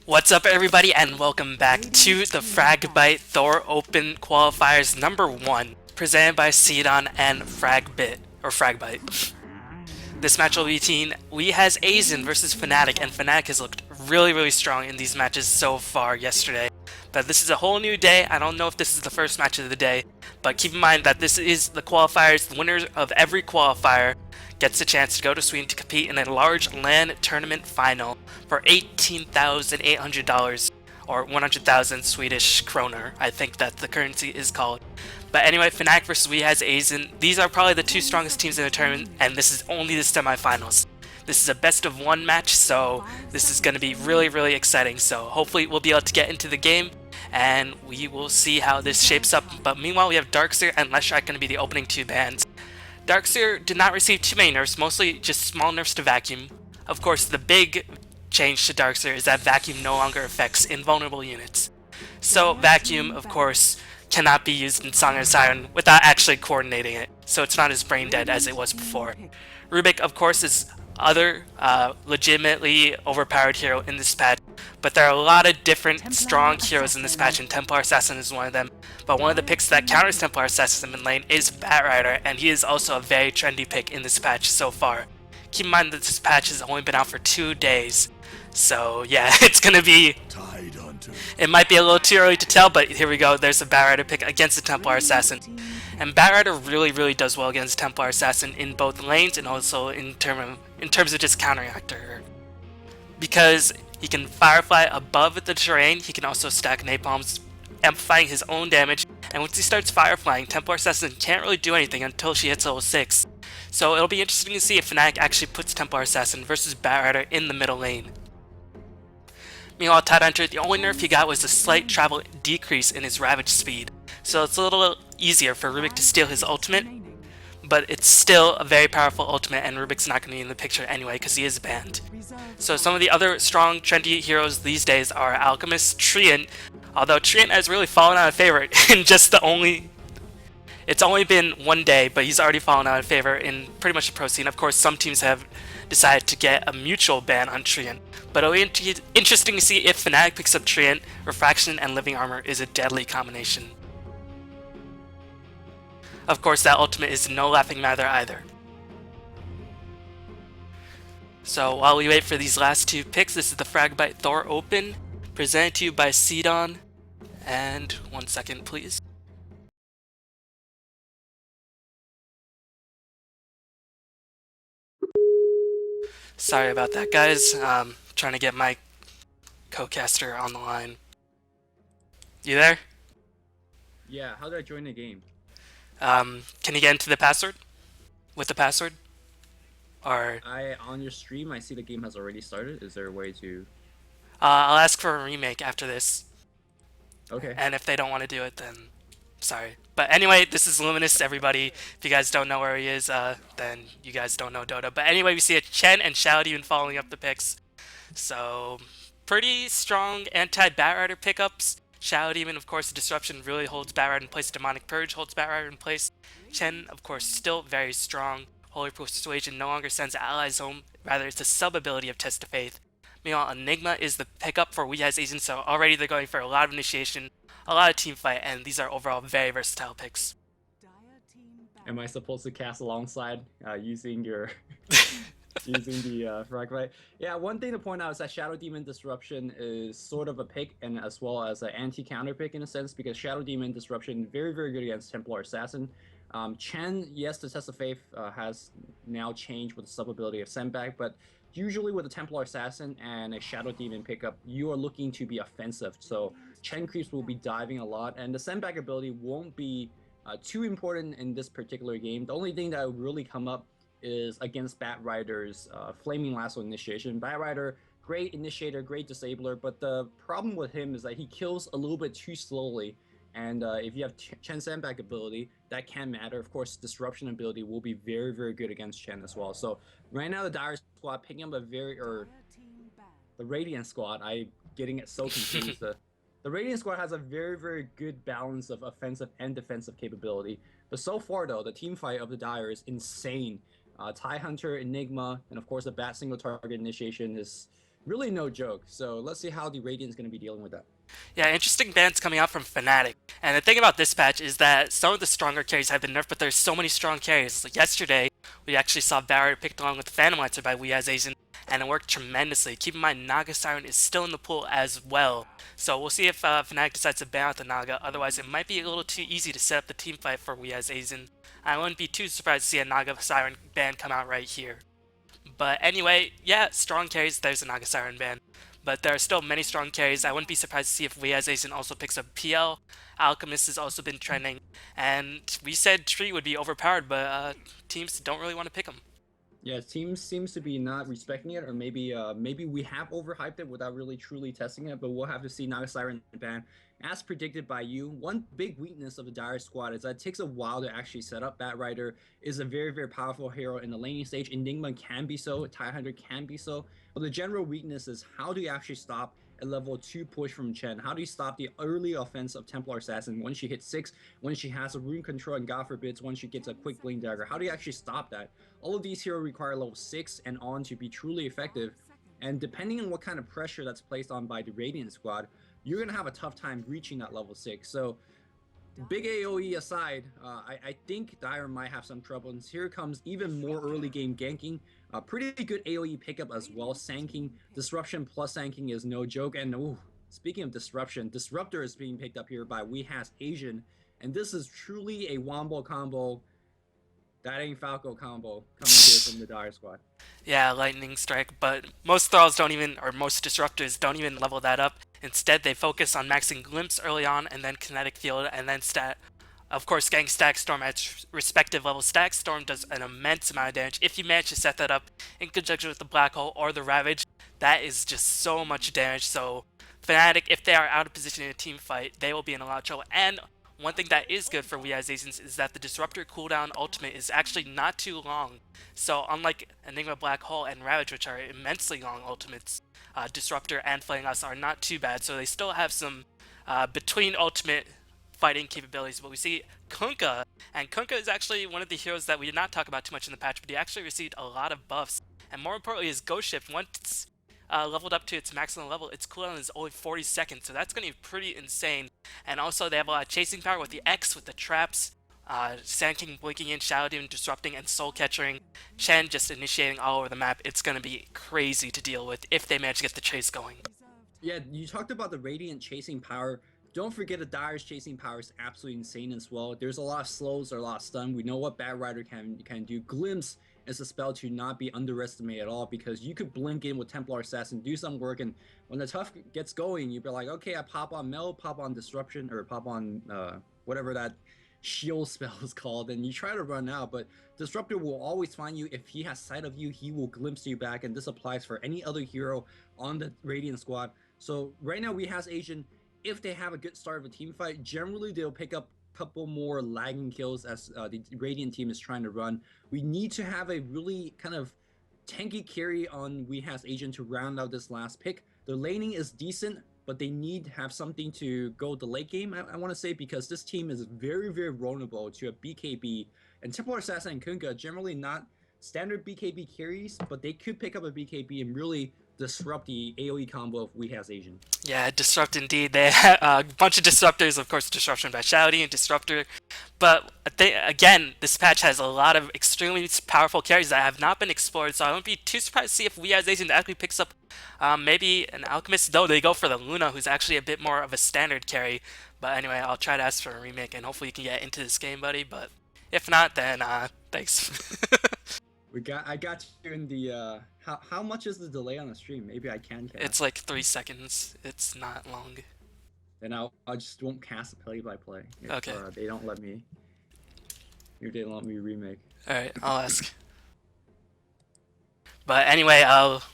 What's up, everybody, and welcome back to the Fragbite THOR Open Qualifiers #1, presented by Cedon and Fragbit, or Fragbite. This match will be between We Has Aizen versus Fnatic, and Fnatic has looked really strong in these matches so far yesterday. But this is a whole new day. I don't know if this is the first match of the day, but keep in mind that this is the qualifiers. The winner of every qualifier gets a chance to go to Sweden to compete in a large LAN tournament final for $18,800 or 100,000 Swedish kroner. I think that the currency is called. But anyway, Fnatic versus We Has Aizen. These are probably the two strongest teams in the tournament, and this is only the semifinals. This is a best of one match, so this is going to be really exciting. So hopefully we'll be able to get into the game, and we will see how this shapes up. But meanwhile, we have Darkseer and Leshrac going to be the opening two bans. Darkseer did not receive too many nerfs, mostly just small nerfs to Vacuum. Of course, the big change to Darkseer is that Vacuum no longer affects invulnerable units. So Vacuum, of course, cannot be used in Song of Siren without actually coordinating it, so it's not as brain dead as it was before. Rubik, of course, is other legitimately overpowered hero in this patch, but there are a lot of different strong heroes in this patch, and Templar Assassin is one of them. But one of the picks that counters Templar Assassin in lane is Batrider, and he is also a very trendy pick in this patch so far. Keep in mind that this patch has only been out for 2 days, so yeah, it's gonna be... It might be a little too early to tell, but here we go. There's a Batrider pick against the Templar Assassin. And Batrider really does well against Templar Assassin in both lanes and also in terms of just countering actor. Because he can Firefly above the terrain, he can also stack Napalms, amplifying his own damage, and once he starts Fireflying, Templar Assassin can't really do anything until she hits level 6. So it'll be interesting to see if Fnatic actually puts Templar Assassin versus Batrider in the middle lane. Meanwhile, Tidehunter, the only nerf he got was a slight travel decrease in his Ravage speed, so it's a little easier for Rubik to steal his ultimate, but it's still a very powerful ultimate, and Rubik's not going to be in the picture anyway because he is banned. So some of the other strong, trendy heroes these days are Alchemist, Treant, although Treant has really fallen out of favor in just it's only been 1 day, but he's already fallen out of favor in pretty much the pro scene. Of course, some teams have decided to get a mutual ban on Treant, but it'll be interesting to see if Fnatic picks up Treant. Refraction and Living Armor is a deadly combination. Of course, that ultimate is no laughing matter either. So while we wait for these last two picks, this is the Fragbite THOR Open, presented to you by Cedon. And 1 second, please. Sorry about that, guys. Trying to get my co-caster on the line. You there? Yeah, how do I join the game? Can you get into the password? With the password? Or On your stream, I see the game has already started. Is there a way to? I'll ask for a remake after this. Okay. And if they don't want to do it, then sorry. But anyway, this is Luminous, everybody. If you guys don't know where he is, then you guys don't know Dota. But anyway, we see a Chen and Shao even following up the picks. So, pretty strong anti-Batrider pickups. Shao Demon, of course, Disruption really holds Batrider in place. Demonic Purge holds Batrider in place. Chen, of course, still very strong. Holy Persuasion no longer sends allies home. Rather, it's a sub-ability of Test of Faith. Meanwhile, Enigma is the pickup for We Has Aizen, so already they're going for a lot of initiation, a lot of team fight, and these are overall very versatile picks. Am I supposed to cast alongside using your using the Fragbite? Yeah, one thing to point out is that Shadow Demon Disruption is sort of a pick, and as well as an anti-counter pick in a sense, because Shadow Demon Disruption very good against Templar Assassin. Chen, yes, the Test of Faith has now changed with the sub-ability of Sandbag, but usually with a Templar Assassin and a Shadow Demon pickup, you are looking to be offensive, so Chen creeps will be diving a lot, and the Sandbag ability won't be too important in this particular game. The only thing that will really come up is against Batrider's Flaming Lasso initiation. Batrider, great initiator, great disabler, but the problem with him is that he kills a little bit too slowly. And if you have Chen Sandbag ability, that can matter. Of course, Disruption ability will be very good against Chen as well. So right now, the Dire squad picking up the Radiant squad. I'm getting it so confused. The Radiant squad has a very good balance of offensive and defensive capability. But so far, though, the team fight of the Dire is insane. Tidehunter, Enigma, and of course the Bat single target initiation is really no joke. So let's see how the Radiant's going to be dealing with that. Yeah, interesting bans coming out from Fnatic. And the thing about this patch is that some of the stronger carries have been nerfed, but there's so many strong carries. Like yesterday, we actually saw Barrier picked along with Phantom Lancer by WeAsAsian, and it worked tremendously. Keep in mind, Naga Siren is still in the pool as well. So we'll see if Fnatic decides to ban out the Naga. Otherwise, it might be a little too easy to set up the team fight for WeAsAsian. I wouldn't be too surprised to see a Naga Siren ban come out right here. But anyway, yeah, strong carries, there's a Naga Siren ban. But there are still many strong carries. I wouldn't be surprised to see if WeAsAsian also picks up PL. Alchemist has also been trending. And we said Tree would be overpowered, but teams don't really want to pick him. Yeah, teams seems to be not respecting it, or maybe we have overhyped it without really truly testing it. But we'll have to see. Naga Siren ban, as predicted by you. One big weakness of the Dire squad is that it takes a while to actually set up. Batrider is a very powerful hero in the laning stage. Enigma can be so. TIE can be so. But the general weakness is how do you actually stop a level 2 push from Chen? How do you stop the early offense of Templar Assassin when she hits 6, when she has a rune control and God forbids, when she gets a quick blink dagger? How do you actually stop that? All of these heroes require level 6 and on to be truly effective, and depending on what kind of pressure that's placed on by the Radiant squad, you're going to have a tough time reaching that level 6. So big AoE aside, I think Dire might have some trouble. And here comes even more early game ganking. Pretty good AoE pickup as well. Sanking, Disruption plus Sanking is no joke. And ooh, speaking of Disruption, Disruptor is being picked up here by WeAsAsian. And this is truly a wombo combo. That ain't Falco combo coming here from the Dire squad. Yeah, Lightning Strike, but most Thralls don't even, or most Disruptors don't even level that up. Instead, they focus on maxing Glimpse early on, and then Kinetic Field, and then of course, getting Static Storm at respective levels. Static Storm does an immense amount of damage. If you manage to set that up in conjunction with the Black Hole or the Ravage, that is just so much damage. So Fnatic, if they are out of position in a team fight, they will be in a lot of trouble. And one thing that is good for WeAsAsians is that the Disruptor cooldown ultimate is actually not too long. So unlike Enigma Black Hole and Ravage, which are immensely long ultimates, Disruptor and Flaying Us are not too bad. So they still have some between ultimate fighting capabilities. But we see Kunkka, and Kunkka is actually one of the heroes that we did not talk about too much in the patch, but he actually received a lot of buffs. And more importantly, his Ghost Shift, once leveled up to its maximum level, its cooldown is only 40 seconds, so that's going to be pretty insane. And also, they have a lot of chasing power with the X, with the traps, Sand King blinking in, Shadow Demon disrupting, and Soul Catchering. Chen just initiating all over the map. It's going to be crazy to deal with if they manage to get the chase going. Yeah, you talked about the Radiant chasing power. Don't forget the Dire's chasing power is absolutely insane as well. There's a lot of slows, there's a lot of stun. We know what Batrider can do. Glimpse is a spell to not be underestimated at all, because you could blink in with Templar Assassin, do some work, and when the tough gets going, you'd be like, okay, I pop on Mel, pop on Disruption, or pop on whatever that shield spell is called, and you try to run out, but Disruptor will always find you. If he has sight of you, he will glimpse you back, and this applies for any other hero on the Radiant squad. So right now WeAsAsian, if they have a good start of a team fight, generally they'll pick up a couple more lagging kills as the Radiant team is trying to run. We need to have a really kind of tanky carry on WeAsAsian to round out this last pick. The laning is decent, but they need to have something to go the late game, I want to say, because this team is very vulnerable to a BKB. And Templar Assassin and Kunkka generally not standard BKB carries, but they could pick up a BKB and really disrupt the AoE combo of WeAsAsian. Yeah, Disrupt indeed. They had a bunch of Disruptors, of course, Disruption by Shouty and Disruptor. But again, this patch has a lot of extremely powerful carries that have not been explored, so I wouldn't be too surprised to see if WeAsAsian actually picks up maybe an Alchemist. Though they go for the Luna, who's actually a bit more of a standard carry. But anyway, I'll try to ask for a remake, and hopefully you can get into this game, buddy. But if not, then thanks. I got you in the how much is the delay on the stream? Maybe I can cast. It's like 3 seconds. It's not long. Then I just won't cast a play-by-play. Okay. They don't let me. They don't let me remake. Alright, I'll ask. But anyway,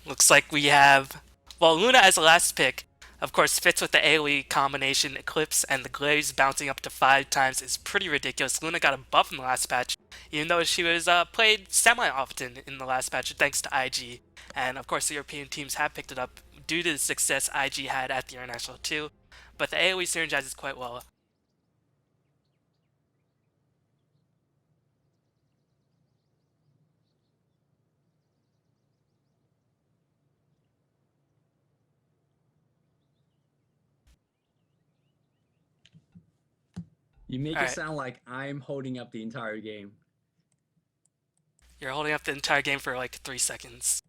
looks like we have, well, Luna as the last pick. Of course, fits with the AoE combination. Eclipse and the Glaze bouncing up to 5 times is pretty ridiculous. Luna got a buff in the last patch, even though she was played semi-often in the last patch thanks to IG. And of course, the European teams have picked it up due to the success IG had at the International too. But the AoE synergizes quite well. You make All it right. sound like I'm holding up the entire game. You're holding up the entire game for like 3 seconds.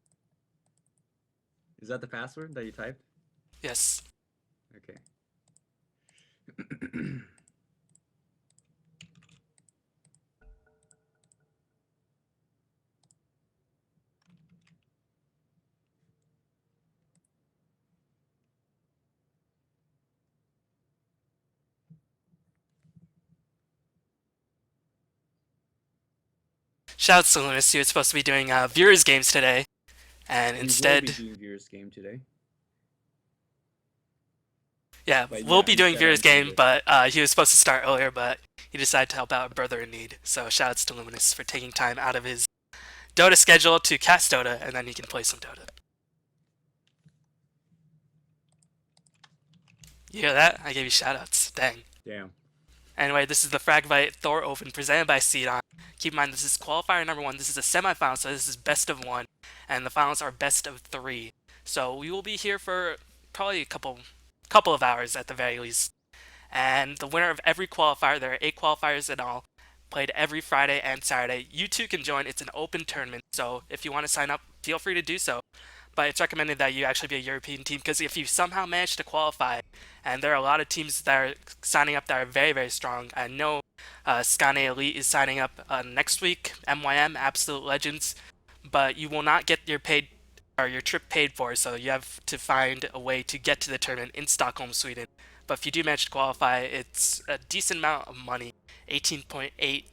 Is that the password that you typed? Yes. Okay. Shouts to Lunas. He was supposed to be doing viewers games today, and We will be instead, doing viewers game today. yeah, But we'll yeah, be doing instead viewers I'm doing game. this. But he was supposed to start earlier, but he decided to help out a brother in need. So shouts to Luminous for taking time out of his Dota schedule to cast Dota, and then he can play some Dota. You hear that? I gave you shoutouts. Dang. Damn. Anyway, this is the Fragbite Thor Open presented by Cedon. Keep in mind, this is qualifier number 1. This is a semifinal, so this is best of 1, and the finals are best of 3. So we will be here for probably a couple of hours at the very least. And the winner of every qualifier, there are 8 qualifiers in all, played every Friday and Saturday. You too can join. It's an open tournament, so if you want to sign up, feel free to do so. But it's recommended that you actually be a European team, because if you somehow manage to qualify, and there are a lot of teams that are signing up that are very, very strong. I know Scane Elite is signing up next week, MYM, Absolute Legends, but you will not get your trip paid for, so you have to find a way to get to the tournament in Stockholm, Sweden. But if you do manage to qualify, it's a decent amount of money, $18.8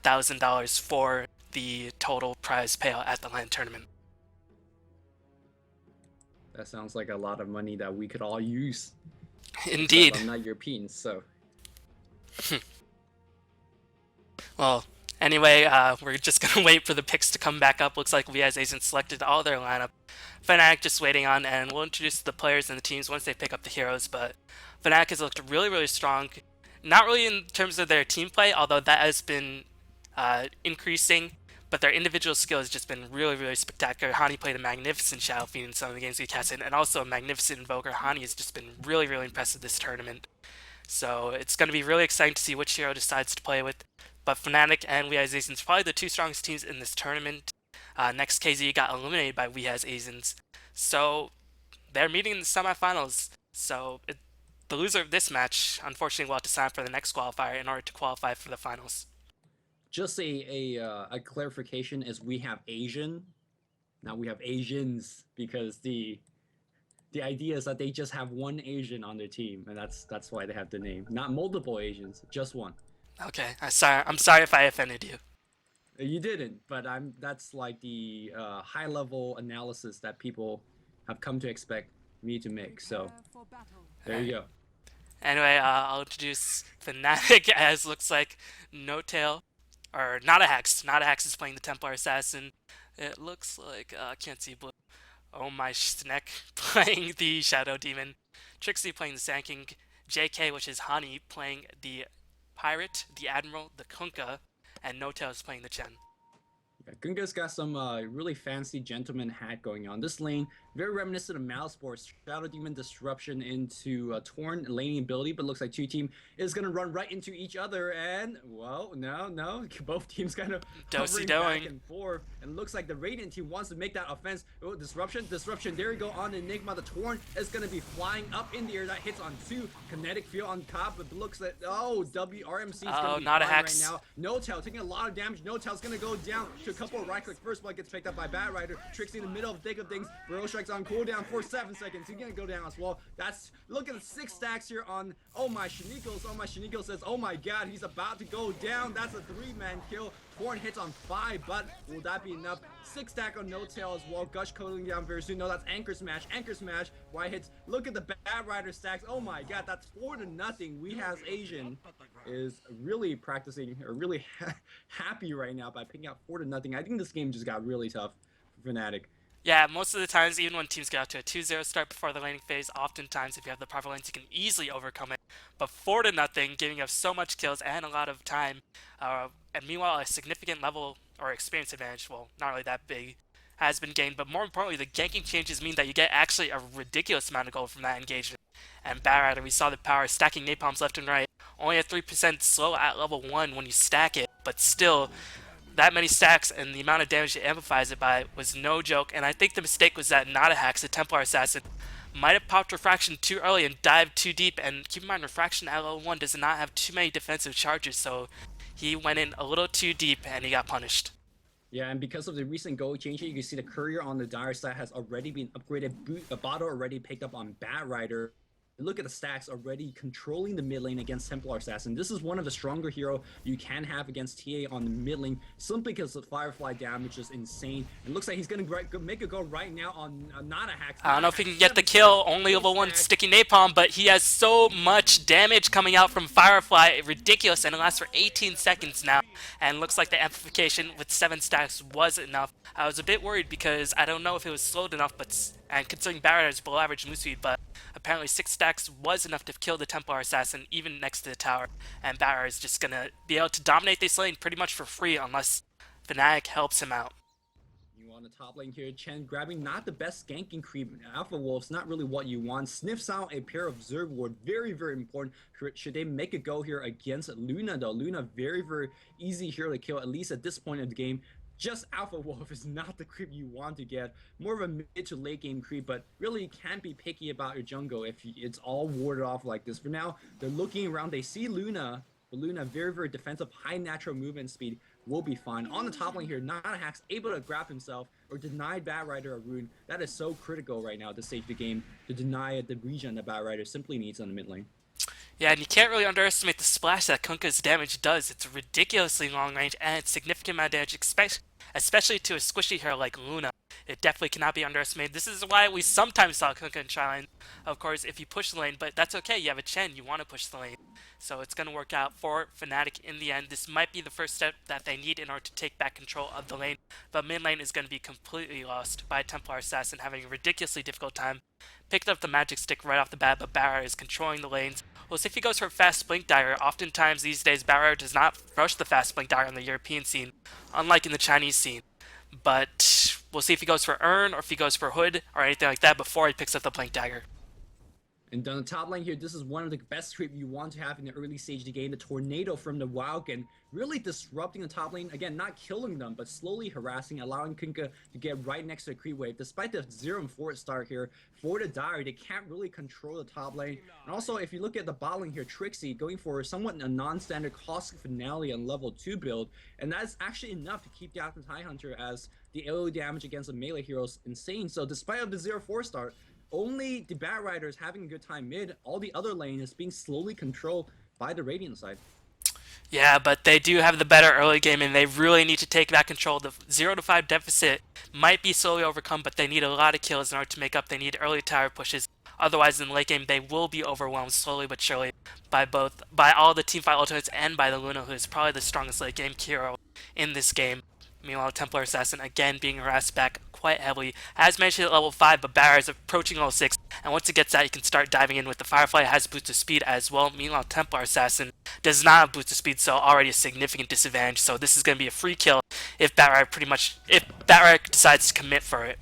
thousand dollars for the total prize payout at the LAN tournament. That sounds like a lot of money that we could all use. Indeed. Except I'm not European, so. Well, anyway, we're just gonna wait for the picks to come back up. Looks like we as Asians selected all their lineup. Fnatic just waiting on, and we'll introduce the players and the teams once they pick up the heroes. But Fnatic has looked really, really strong. Not really in terms of their team play, although that has been increasing. But their individual skill has just been really, really spectacular. Hani played a magnificent Shadow Fiend in some of the games we casted, and also a magnificent Invoker. Hani has just been really, really impressive this tournament. So it's going to be really exciting to see which hero decides to play with. But Fnatic and We As Asians probably the 2 strongest teams in this tournament. Next, KZ got eliminated by We As Asians. So they're meeting in the semifinals. So the loser of this match, unfortunately, will have to sign up for the next qualifier in order to qualify for the finals. Just a clarification is we have Asian. Now we have Asians because the idea is that they just have one Asian on their team, and that's why they have the name. Not multiple Asians, just one. Okay, I'm sorry if I offended you. You didn't, but that's like the high level analysis that people have come to expect me to make. So there you go. Anyway, I'll introduce Fnatic as looks like No Tail, or Not a Hex. Not a Hex is playing the Templar Assassin. It looks like can't see blue. Oh my Snack playing the Shadow Demon. Trixie playing the Sand King. JK, which is Hani, playing the Pirate, the Admiral, the Kunkka, and No Tail is playing the Chen. Yeah, Gunga's got some really fancy gentleman hat going on. This lane, very reminiscent of Mousesport's Shadow Demon Disruption into Torn laning ability, but looks like 2 team is going to run right into each other, and, well, no. Both teams kind of hovering back and forth, and looks like the Radiant team wants to make that offense. Oh, Disruption, there you go on Enigma. The Torn is going to be flying up in the air. That hits on 2. Kinetic Field on top, but looks like, WRMC is going to be not a flying hex. right now. No Tail taking a lot of damage. No Tail's going to go down to a couple of right click. First blood gets picked up by Bat Rider. Trixie in the middle of the thick of things. Burrow Strike's on cooldown for 7 seconds. He's gonna go down as well. Look at the 6 stacks here on Oh My Shinigos. Oh My Shinigos says, oh my god, he's about to go down. That's a 3-man kill. Torn hits on 5, but will that be enough? 6 stack on No Tail as well. Gush cooling down very soon. No, that's Anchor Smash. Why hits? Look at the Bat Rider stacks. Oh my god, that's 4-0. We has Asian is really practicing or really happy right now by picking out 4-0. I think this game just got really tough for Fnatic. Yeah, most of the times, even when teams get out to a 2-0 start before the laning phase, oftentimes if you have the proper lanes, you can easily overcome it. But 4-0, giving up so much kills and a lot of time, and meanwhile a significant level or experience advantage, well, not really that big, has been gained. But more importantly, the ganking changes mean that you get actually a ridiculous amount of gold from that engagement. And Batrider, we saw the power stacking napalms left and right. Only a 3% slow at level 1 when you stack it, but still, that many stacks and the amount of damage it amplifies it by was no joke. And I think the mistake was that not a Hax, the Templar Assassin, might have popped Refraction too early and dived too deep. And keep in mind, Refraction at level 1 does not have too many defensive charges, so he went in a little too deep and he got punished. Yeah, and because of the recent goal change here, you can see the courier on the dire side has already been upgraded. A bottle already picked up on Batrider. Look at the stacks already controlling the mid lane against Templar Assassin. This is one of the stronger hero you can have against TA on the mid lane, simply because the Firefly damage is insane. It looks like he's going to make a go right now on not a hack. I don't know if he can get the kill, only level 1 sticky napalm, but he has so much damage coming out from Firefly, ridiculous, and it lasts for 18 seconds now. And looks like the amplification with 7 stacks was enough. I was a bit worried because I don't know if it was slowed enough, and considering Barret's below average move speed, but apparently 6 stacks was enough to kill the Templar Assassin even next to the tower, and Barret is just gonna be able to dominate this lane pretty much for free unless Fnatic helps him out. You on the top lane here, Chen grabbing not the best ganking creep. Alpha Wolf's not really what you want. Sniffs out a pair of Zerg Ward, very, very important. Should they make a go here against Luna though? Luna very, very easy here to kill, at least at this point of the game. Just Alpha Wolf is not the creep you want to get. More of a mid to late game creep, but really can't be picky about your jungle if it's all warded off like this. For now, they're looking around. They see Luna, but Luna very, very defensive, high natural movement speed, will be fine. On the top lane here, not a Hax able to grab himself or deny Batrider a rune. That is so critical right now to save the game, to deny the regen that Batrider simply needs on the mid lane. Yeah, and you can't really underestimate the splash that Kunkka's damage does. It's ridiculously long range and it's significant amount of damage, especially to a squishy hero like Luna. It definitely cannot be underestimated. This is why we sometimes saw Kunkka in Tri-Lane, of course, if you push the lane, but that's okay. You have a Chen, you want to push the lane. So it's going to work out for Fnatic in the end. This might be the first step that they need in order to take back control of the lane, but mid lane is going to be completely lost by Templar Assassin having a ridiculously difficult time. Picked up the magic stick right off the bat, but Barret is controlling the lanes. We'll see if he goes for a fast blink dagger. Oftentimes these days, Barret does not rush the fast blink dagger in the European scene, unlike in the Chinese scene. But we'll see if he goes for Urn or if he goes for Hood or anything like that before he picks up the blink dagger. And on the top lane here, this is one of the best creep you want to have in the early stage of the game. The Tornado from the Wildkin, really disrupting the top lane. Again, not killing them, but slowly harassing, allowing Kunkka to get right next to the creep wave. Despite the 0-4 start here for the Dire, they can't really control the top lane. And also, if you look at the bot lane here, Trixie going for somewhat a non-standard Cosmic Finale on level 2 build. And that's actually enough to keep down the Tidehunter, as the AoE damage against the melee hero is insane. So despite of the 0-4 start, only the Batrider is having a good time mid. All the other lane is being slowly controlled by the Radiant side. Yeah, but they do have the better early game, and they really need to take back control. The 0-5 deficit might be slowly overcome, but they need a lot of kills in order to make up. They need early tower pushes. Otherwise, in the late game, they will be overwhelmed slowly but surely by all the teamfight ultimates and by the Luna, who is probably the strongest late game hero in this game. Meanwhile, Templar Assassin again being harassed back quite heavily. Has managed to hit level 5, but Barret is approaching level 6. And once it gets that, you can start diving in with the Firefly. It has boost of speed as well. Meanwhile, Templar Assassin does not have boost of speed, so already a significant disadvantage. So this is going to be a free kill if Barret decides to commit for it.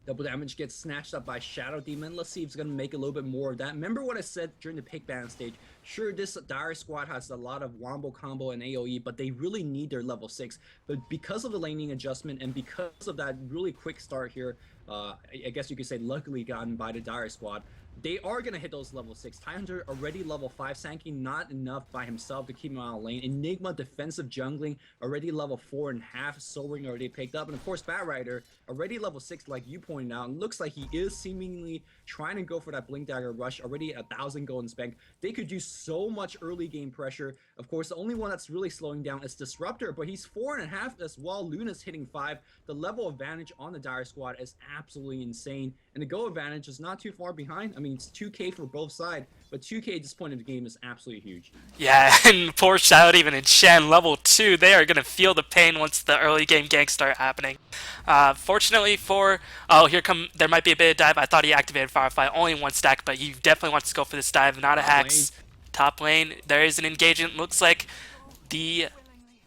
Double damage gets snatched up by Shadow Demon. Let's see if it's going to make a little bit more of that. Remember what I said during the pick ban stage? Sure, this Dire squad has a lot of wombo combo and AoE, but they really need their level 6. But because of the laning adjustment and because of that really quick start here, I guess you could say luckily gotten by the Dire squad, they are going to hit those level 6. Tidehunter already level 5, Sankey not enough by himself to keep him out of lane. Enigma defensive jungling already level 4.5, Soaring already picked up. And of course Batrider already level 6 like you pointed out. And looks like he is seemingly trying to go for that Blink Dagger rush, already 1,000 gold in spec. They could do so much early game pressure. Of course, the only one that's really slowing down is Disruptor, but he's 4.5 as well. Luna's hitting 5. The level advantage on the Dire squad is absolutely insane. And the go advantage is not too far behind. I mean, it's 2k for both sides, but 2k at this point in the game is absolutely huge. Yeah, and poor Shadow Demon and Shen level 2, they are going to feel the pain once the early game ganks start happening. Fortunately for... Oh, there might be a bit of dive. I thought he activated Firefly only in 1 stack, but he definitely wants to go for this dive. Not a Hax. Top lane, there is an engagement. Looks like the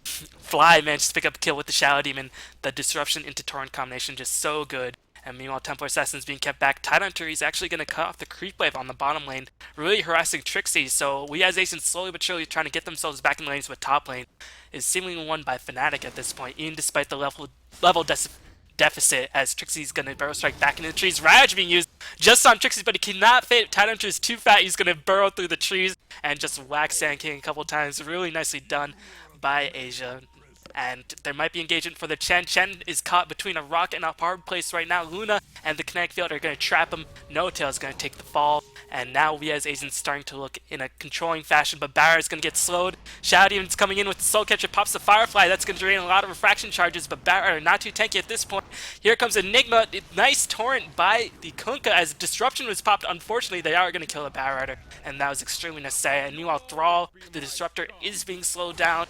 Fly managed to pick up a kill with the Shadow Demon. The disruption into Torrent combination just so good. And meanwhile, Templar Assassin's being kept back. Tidehunter is actually going to cut off the creep wave on the bottom lane, really harassing Trixie. So we as Asians slowly but surely trying to get themselves back in the lanes, with top lane is seemingly won by Fnatic at this point, even despite the deficit, as Trixie's going to burrow strike back into the trees. Raj being used just on Trixie, but he cannot fit. Tidehunter is too fat. He's going to burrow through the trees and just whack Sand King a couple times. Really nicely done by Asia. And there might be engagement for the Chen. Chen is caught between a rock and a hard place right now. Luna and the kinetic field are going to trap him. No Tail is going to take the fall. And now we as Asians starting to look in a controlling fashion, but Barra is going to get slowed. Shadow Demon's coming in with the Soul Catcher, pops the Firefly. That's going to drain a lot of refraction charges, but Barra not too tanky at this point. Here comes Enigma. Nice torrent by the Kunkka as Disruption was popped. Unfortunately, they are going to kill the Barra Rider, and that was extremely necessary. And meanwhile, Thrall, the Disruptor, is being slowed down.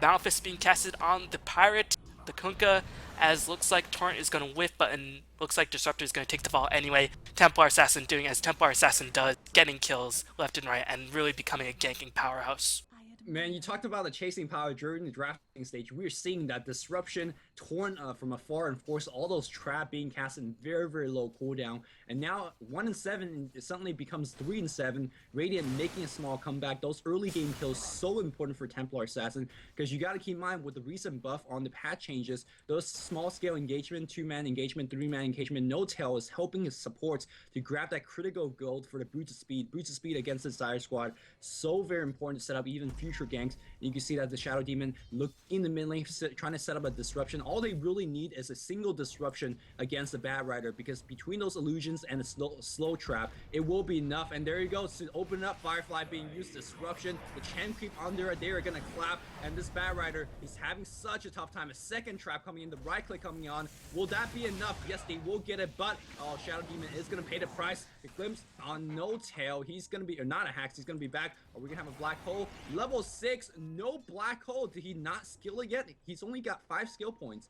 Malphite being casted on the Pirate, the Kunkka, as looks like Torrent is going to whiff, but looks like Disruptor is going to take the fall anyway. Templar Assassin doing as Templar Assassin does, getting kills left and right, and really becoming a ganking powerhouse. Man, you talked about the chasing power during the drafting stage. We're seeing that Disruption torn from afar and force all those trap being cast in very, very low cooldown. And now 1-7 it suddenly becomes 3-7. Radiant making a small comeback. Those early game kills so important for Templar Assassin, because you got to keep in mind with the recent buff on the patch changes, those small scale engagement, 2-man engagement, 3-man engagement, no tail is helping his supports to grab that critical gold for the Brutes of Speed. Brutes of Speed against the Dire Squad, so very important to set up even future ganks. And you can see that the Shadow Demon look in the mid lane, trying to set up a disruption. All they really need is a single disruption against the Bad Rider, because between those illusions and a slow trap, it will be enough. And there you go, to open up Firefly being used, disruption, the Chen creep under, they are gonna clap, and this Bad Rider is having such a tough time. A second trap coming in, the right click coming on. Will that be enough? Yes, they will get it, but oh, Shadow Demon is gonna pay the price. The glimpse on no tail, he's gonna be, or not a Hax, he's gonna be back. Are we gonna have a black hole? Level 6, no black hole. Did he not skill it yet? He's only got 5 skill points.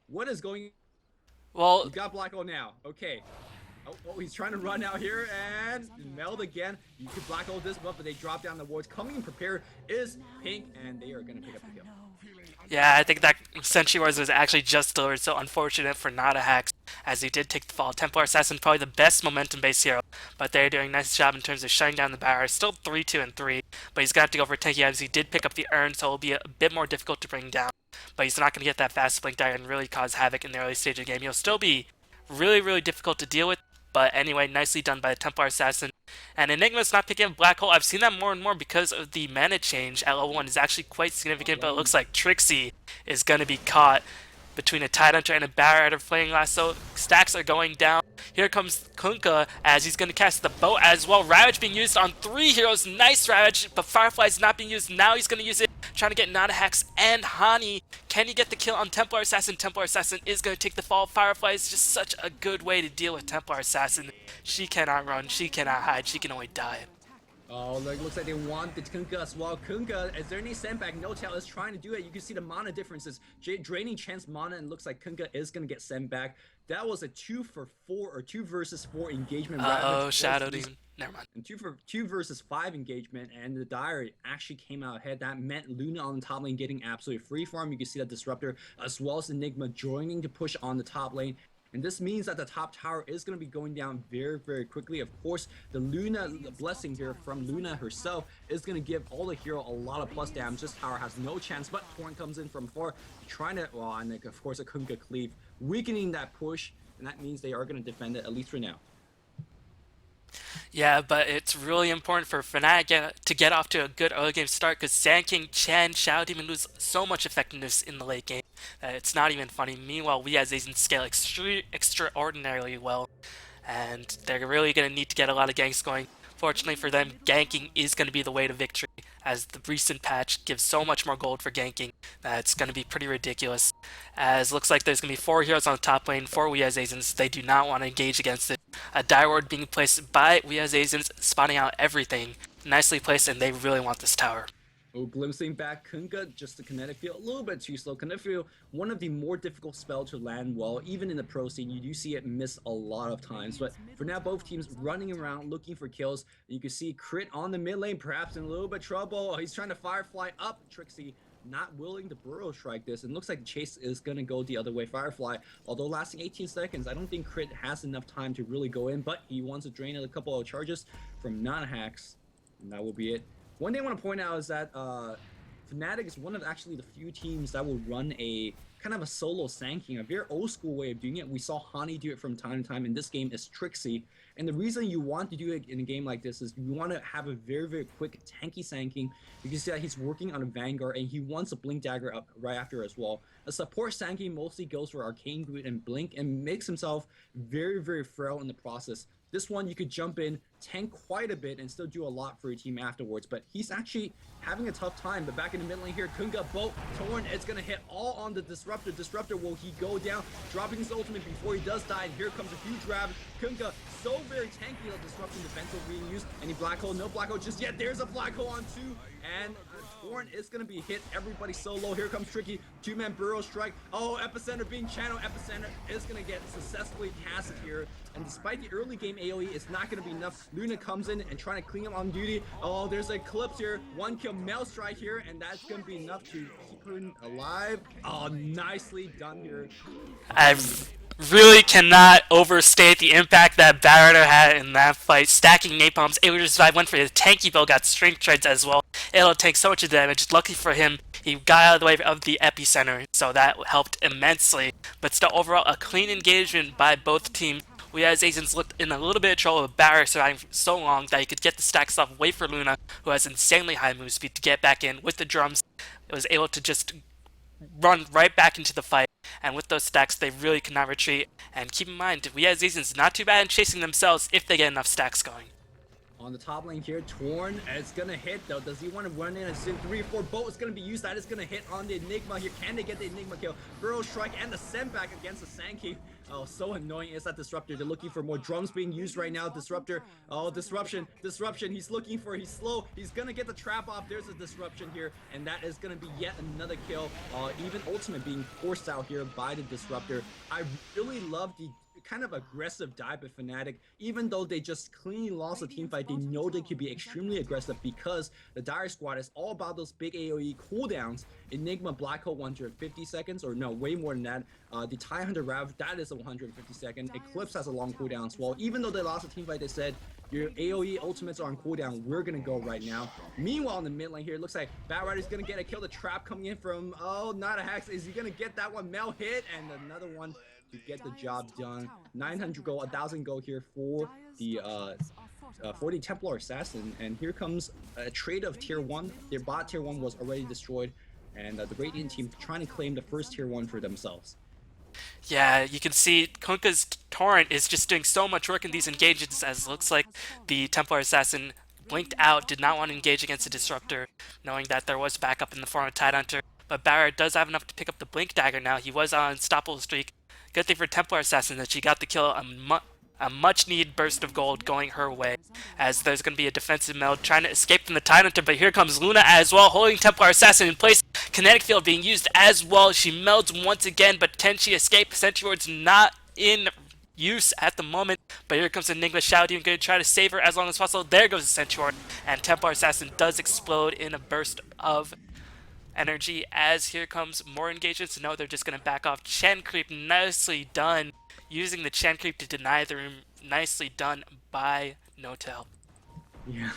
What is going? Well, he got black hole now. Okay. Oh, he's trying to run out here and meld again. You could black hole this buff, but they drop down the wards. Coming in prepared is Pink, and they are gonna pick up the kill. yeah, I think that Sentry Wars was actually just delivered, so unfortunate for not a Hax, as he did take the fall. Templar Assassin probably the best momentum-based hero, but they're doing a nice job in terms of shutting down the barrier. Still 3-2-3, but he's gonna have to go for tanky items. He did pick up the urn, so it'll be a bit more difficult to bring down, but he's not gonna get that fast blink dagger and really cause havoc in the early stage of the game. He'll still be really, really difficult to deal with, but anyway, nicely done by the Templar Assassin. And Enigma's not picking up Black Hole. I've seen that more and more because of the mana change at level 1 is actually quite significant, but it looks like Trixie is going to be caught between a Tidehunter and a Barrier Flaming Lasso. Stacks are going down. Here comes Kunkka as he's going to cast the boat as well. Ravage being used on 3 heroes. Nice Ravage, but Firefly's not being used. Now he's going to use it, trying to get Nada Hex and Hani. Can he get the kill on Templar Assassin? Templar Assassin is going to take the fall. Firefly is just such a good way to deal with Templar Assassin. She cannot run, she cannot hide, she can only die. Oh, looks like they want the Kunkka as well. Kunkka, is there any sandbag? No tail is trying to do it. You can see the mana differences. Draining Chan's mana, and looks like Kunkka is going to get sent back. That was a 2-for-4 or 2 versus 4 engagement. Uh-oh, Shadow Demon. Never mind. And 2 versus 5 engagement, and the Diary actually came out ahead. That meant Luna on the top lane getting absolutely free farm. You can see that Disruptor as well as Enigma joining to push on the top lane. And this means that the top tower is going to be going down very, very quickly. Of course, the Luna blessing here from Luna herself is going to give all the hero a lot of plus damage. This tower has no chance, but Torrent comes in from far, trying to, well, and of course a Kunkka cleave, weakening that push, and that means they are going to defend it, at least for now. Yeah, but it's really important for Fnatic to get off to a good early game start, because Sand King, Chen, Shadow Demon lose so much effectiveness in the late game that it's not even funny. Meanwhile, we as Asians scale extraordinarily well, and they're really going to need to get a lot of ganks going. Fortunately for them, ganking is going to be the way to victory, as the recent patch gives so much more gold for ganking that it's going to be pretty ridiculous. As looks like there's going to be 4 heroes on the top lane for We As Asians. They do not want to engage against it. A Dire Ward being placed by We As Asians, spotting out everything. Nicely placed, and they really want this tower. Oh, glimpsing back Kunkka, just the kinetic field, a little bit too slow. Kinetic field, one of the more difficult spells to land well. Even in the pro scene, you do see it miss a lot of times. But for now, both teams running around looking for kills. And you can see Crit on the mid lane, perhaps in a little bit trouble. He's trying to Firefly up Trixie. not willing to burrow strike this, and looks like the chase is gonna go the other way. Firefly, although lasting 18 seconds, I don't think Crit has enough time to really go in, but he wants to drain a couple of charges from non-hacks, and that will be it. One thing I want to point out is that Fnatic is one of actually the few teams that will run a kind of a solo Sanking, a very old school way of doing it. We saw Hani do it from time to time. In this game is Trixie. And the reason you want to do it in a game like this is you want to have a very, very quick tanky Sanking. You can see that he's working on a Vanguard and he wants a Blink Dagger up right after as well. A support Sanking mostly goes for Arcane Grid and Blink and makes himself very, very frail in the process. This one, you could jump in, tank quite a bit, and still do a lot for your team afterwards. But he's actually having a tough time. But back in the mid lane here, Kunga, Bolt, Torn is going to hit all on the Disruptor. Disruptor, will he go down, dropping his ultimate before he does die. And here comes a huge grab. Kunga, so very tanky, the Disruption defensive being used. Any Black Hole? No Black Hole just yet. There's a Black Hole on two. And Torn is going to be hit. Everybody so low. Here comes Tricky. Two-man Burrow Strike. Oh, Epicenter being channeled. Epicenter is going to get successfully casted here. And despite the early game AoE, it's not going to be enough. Luna comes in and trying to clean him on duty. Oh, there's a Eclipse here. One kill Maelstrom right here, and that's going to be enough to keep him alive. Oh, nicely done here. I really cannot overstate the impact that Barretter had in that fight. Stacking napalms, able to survive, went for his tanky build, got strength treads as well. It'll take so much damage. Lucky for him, he got out of the way of the epicenter, so that helped immensely. But still, overall, a clean engagement by both teams. We as Asians looked in a little bit of trouble with Barretter surviving so long that he could get the stack stuff away for Luna, who has insanely high move speed, to get back in with the drums. It was able to just run right back into the fight, and with those stacks they really could not retreat. And keep in mind, we as Asians not too bad in chasing themselves if they get enough stacks going. On the top lane here, Torn is gonna hit though. Does he want to run in a Sim 3 or 4? Bolt is gonna be used. That is gonna hit on the Enigma here. Can they get the Enigma kill? Burrow Strike and the send back against the Sankey. Oh, so annoying is that Disruptor. They're looking for more drums being used right now. Disruptor. Oh, Disruption. Disruption. He's looking for. He's slow. He's gonna get the trap off. There's a Disruption here, and that is gonna be yet another kill. Even ultimate being forced out here by the Disruptor. I really love the kind of aggressive dive at Fnatic. Even though they just cleanly lost a team fight, they know they could be extremely aggressive because the Dire Squad is all about those big AoE cooldowns. Enigma Black Hole 150 seconds, or no, way more than that. The TIE Hunter Rav, that is a 150 second. Eclipse has a long cooldown as well. Even though they lost a team fight, they said, your AoE ultimates are on cooldown, we're gonna go right now. Meanwhile, in the mid lane here, it looks like Batrider's gonna get a kill. The trap coming in from, oh, not a Hex. Is he gonna get that one? Mel hit, and another one to get the job done. 900 gold, 1000 gold here for the Templar Assassin. And here comes a trade of tier 1. Their bot tier 1 was already destroyed, and the Radiant team trying to claim the first tier 1 for themselves. Yeah, you can see Kunkka's Torrent is just doing so much work in these engagements, as it looks like the Templar Assassin blinked out, did not want to engage against the Disruptor, knowing that there was backup in the form of Tidehunter. But Barrett does have enough to pick up the Blink Dagger now. He was on unstoppable streak. Good thing for Templar Assassin that she got the kill, a much-needed burst of gold going her way, as there's going to be a defensive meld trying to escape from the Tidehunter, but here comes Luna as well, holding Templar Assassin in place. Kinetic Field being used as well. She melds once again, but can she escape? Sentry Ward's not in use at the moment, but here comes Enigma Shadow Demon, going to try to save her as long as possible. There goes the Sentry Ward, and Templar Assassin does explode in a burst of energy, as here comes more engagements. No, they're just going to back off. Chen Creep, nicely done. Using the Chen Creep to deny the room. Nicely done by Notel. Yeah.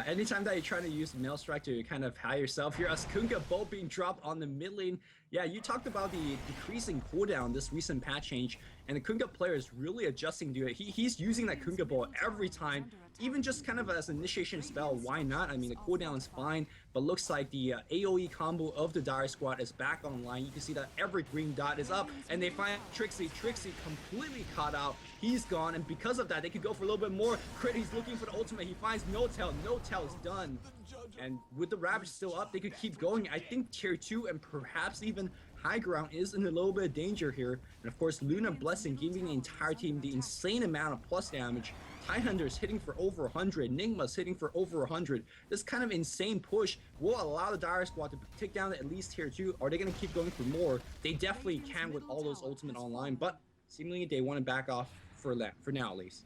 Anytime that you're trying to use Mail Strike to kind of hide yourself here, as Kunkka bolt being dropped on the mid lane. Yeah, you talked about the decreasing cooldown this recent patch change, and the Kunkka player is really adjusting to it. He's using that Kunkka bolt every time, even just kind of as an initiation spell. Why not? I mean, the cooldown is fine, but looks like the AoE combo of the Dire Squad is back online. You can see that every green dot is up, and they find Trixie. Trixie completely caught out. He's gone, and because of that, they could go for a little bit more. Crit, he's looking for the ultimate. He finds Notel. Notel's done. And with the Ravage still up, they could keep going. I think tier 2 and perhaps even high ground is in a little bit of danger here. And of course, Luna Blessing giving the entire team the insane amount of plus damage. Tidehunter's hitting for over 100. Enigma's hitting for over 100. This kind of insane push will allow the Dire Squad to take down at least tier 2. Are they going to keep going for more? They definitely can with all those ultimate online, but seemingly they want to back off for now at least.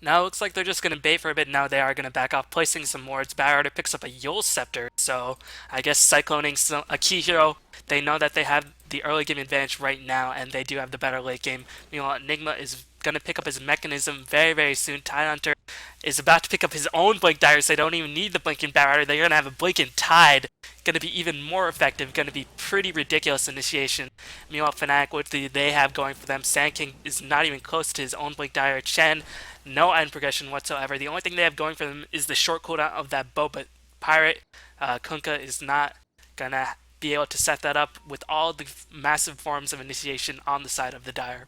Now it looks like they're just going to bait for a bit. Now they are going to back off, placing some wards. Batrider picks up a Yule Scepter, so I guess cycloning a key hero. They know that they have the early game advantage right now, and they do have the better late game. Meanwhile, Enigma is going to pick up his mechanism very, very soon. Tidehunter is about to pick up his own Blink Dagger, so they don't even need the Blinking Batrider. They're going to have a Blinking Tide. Going to be even more effective. Going to be pretty ridiculous initiation. Meanwhile, Fnatic, what do they have going for them? Sand King is not even close to his own Blink Dagger. Chen, no end progression whatsoever. The only thing they have going for them is the short cooldown of that bow, but Pirate, Kunkka is not gonna be able to set that up with all the massive forms of initiation on the side of the Dire.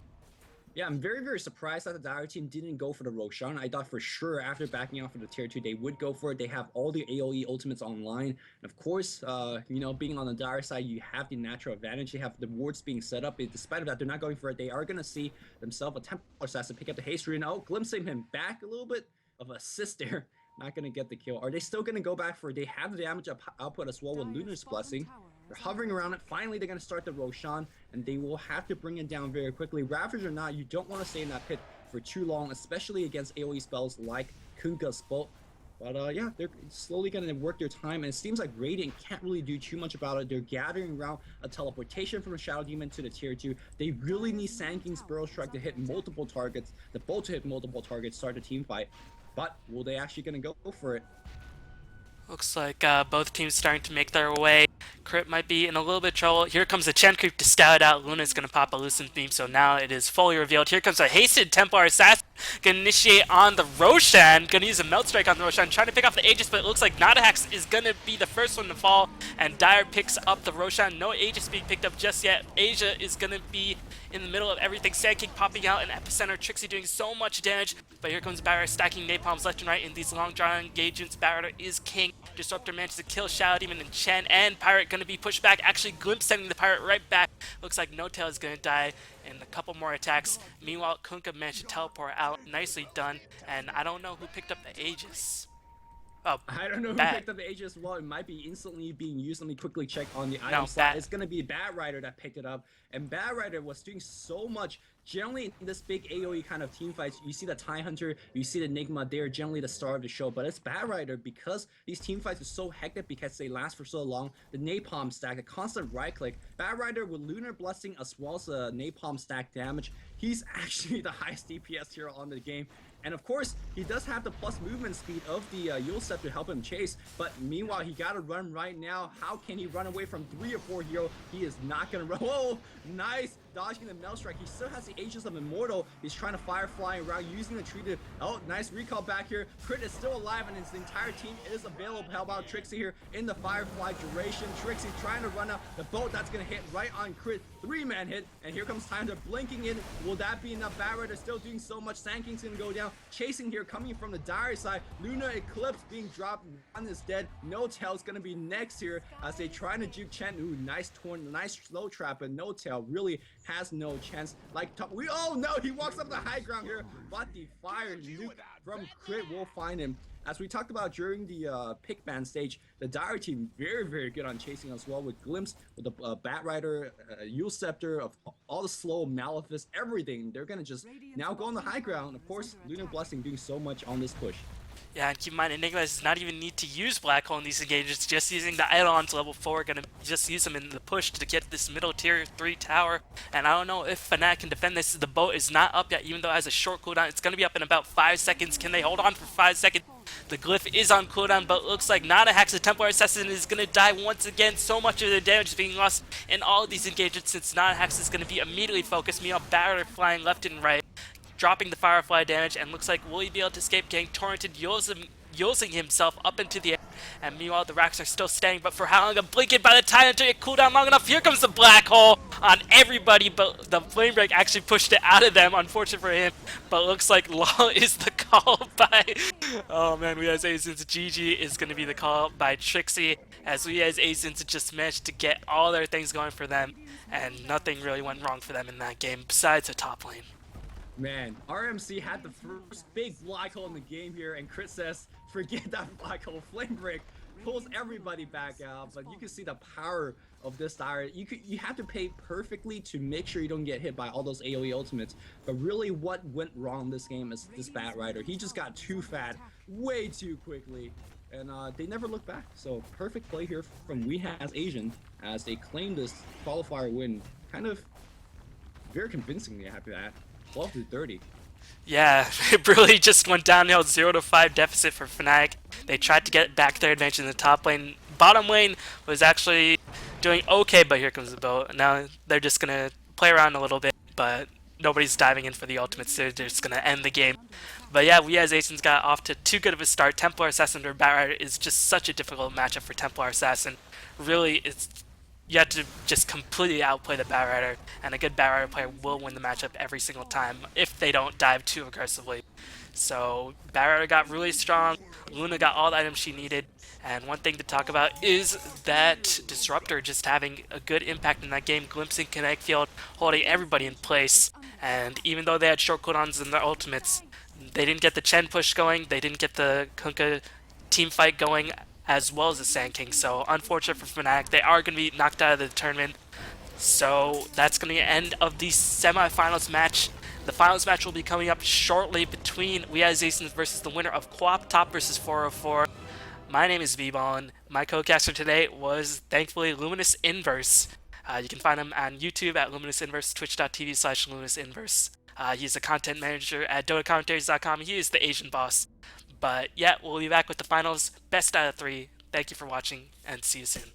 Yeah, I'm very, very surprised that the Dire team didn't go for the Roshan. I thought for sure after backing off of the tier 2, they would go for it. They have all the AoE ultimates online. And of course, you know, being on the Dire side, you have the natural advantage. They have the wards being set up. Despite of that, they're not going for it. They are going to see themselves a Templar Assassin pick up the haste rune. Oh, glimpsing him back a little bit of assist there. Not going to get the kill. Are they still going to go back for it? They have the damage output as well with Lunar's Blessing. They're hovering around it. Finally, they're going to start the Roshan, and they will have to bring it down very quickly. Ravage or not, you don't want to stay in that pit for too long, especially against AoE spells like Kunkka's Bolt. But yeah, they're slowly going to work their time, and it seems like Radiant can't really do too much about it. They're gathering around a teleportation from a Shadow Demon to the tier 2. They really need Sand King's Burrow Strike to hit multiple targets, the Bolt to hit multiple targets, start a team fight. But will they actually going to go for it? Looks like both teams starting to make their way. Crit might be in a little bit of trouble. Here comes a Chen creep to scout out. Luna's going to pop a Lucent Beam, so now it is fully revealed. Here comes a hasted Templar Assassin. Going to initiate on the Roshan. Going to use a Melt Strike on the Roshan. Trying to pick off the Aegis, but it looks like Nadahax is going to be the first one to fall. And Dire picks up the Roshan. No Aegis being picked up just yet. Asia is going to be in the middle of everything. Sand King popping out in Epicenter. Trixie doing so much damage. But here comes Batrider stacking napalms left and right in these long drawn engagements. Batrider is king. Disruptor manages to kill Shadow Demon and Chen, and Pirate going to be pushed back. Actually, Glimpse sending the Pirate right back. Looks like No Tail is going to die in a couple more attacks. Meanwhile, Kunkka managed to teleport out. Nicely done. And I don't know who picked up the Aegis. Oh, I don't know who picked up the Aegis. Well, it might be instantly being used. Let me quickly check on the item slot. It's going to be Batrider that picked it up. And Batrider was doing so much. Generally, in this big AoE kind of team fights, you see the Tidehunter, you see the Enigma, they're generally the star of the show. But it's Batrider because these team fights are so hectic because they last for so long. The Napalm stack, the constant right click. Batrider with Lunar Blessing as well as the Napalm stack damage. He's actually the highest DPS hero on the game. And of course, he does have the plus movement speed of the Yule Scepter to help him chase. But meanwhile, he got to run right now. How can he run away from 3 or 4 hero? He is not going to run. Whoa, nice. Dodging the Melt Strike. He still has the Aegis of Immortal. He's trying to Firefly around using the tree to... Oh, nice recall back here. Crit is still alive and his entire team is available. How about Trixie here in the Firefly duration? Trixie trying to run out the boat that's going to hit right on Crit. 3-man hit. And here comes time to blinking in. Will that be enough? Batrider still doing so much. Sand King's going to go down. Chasing here coming from the Dire side. Luna Eclipse being dropped. One is dead. No Tail's going to be next here as they trying to juke Chen. Ooh, nice slow trap, but No Tail really has no chance. Oh no, he walks up the high ground here, but the fire nuke from Crit will find him. As we talked about during the pick ban stage, the Dire team very, very good on chasing as well with Glimpse, with the Batrider, Yule Scepter, of all the slow, Malefice, everything. They're gonna just now go on the high ground. Of course, Lunar Blessing doing so much on this push. Yeah, and keep in mind, Enigma does not even need to use Black Hole in these engagements, just using the Eidolons level 4, gonna just use them in the push to get this middle tier 3 tower. And I don't know if Fnatic can defend this. The boat is not up yet, even though it has a short cooldown. It's gonna be up in about 5 seconds. Can they hold on for 5 seconds? The glyph is on cooldown, but it looks like Nadahax, the Templar Assassin, is gonna die once again. So much of the damage is being lost in all of these engagements since Nadahax is gonna be immediately focused. Meanwhile, Batrider flying left and right, dropping the Firefly damage, and looks like will he be able to escape getting torrented, using himself up into the air. And meanwhile, the racks are still staying, but for how long? A blinking by the time until it cool down long enough. Here comes the Black Hole on everybody, but the Flame Break actually pushed it out of them, unfortunate for him. But looks like Law is the call by... Oh man, we as Azins. GG is going to be the call by Trixie, as we as Azins just managed to get all their things going for them, and nothing really went wrong for them in that game, besides the top lane. Man, RMC had the first big black hole in the game here, and Chris says, forget that black hole. Flame Break pulls everybody back out, but you can see the power of this Dire. You have to play perfectly to make sure you don't get hit by all those AoE ultimates. But really, what went wrong this game is this Bat Rider. He just got too fat way too quickly, and they never look back. So perfect play here from We Has Asian as they claim this qualifier win, kind of very convincingly. After that, 12-30. Yeah, it really just went downhill, 0-5 deficit for Fnatic. They tried to get back their advantage in the top lane. Bottom lane was actually doing okay, but here comes the bow. Now they're just gonna play around a little bit, but nobody's diving in for the ultimates. They're just gonna end the game. But yeah, we as Asians got off to too good of a start. Templar Assassin or Bat Rider is just such a difficult matchup for Templar Assassin. Really, it's you have to just completely outplay the Bat Rider, and a good Bat Rider player will win the matchup every single time if they don't dive too aggressively. So Bat Rider got really strong, Luna got all the items she needed, and one thing to talk about is that Disruptor just having a good impact in that game, glimpsing kinetic field, holding everybody in place, and even though they had short cooldowns in their ultimates, they didn't get the Chen push going, they didn't get the Kunkka team fight going, as well as the Sand King. So unfortunate for Fnatic, they are going to be knocked out of the tournament. So that's going to be the end of the semifinals match. The finals match will be coming up shortly between We As Asians versus the winner of Co-op Top versus 404. My name is V-Ballin. My co-caster today was thankfully Luminous Inverse. You can find him on YouTube at Luminous Inverse, twitch.tv/Luminous Inverse. He's a content manager at DotaCommentaries.com. He is the Asian boss. But yeah, we'll be back with the finals. Best out of 3. Thank you for watching, and see you soon.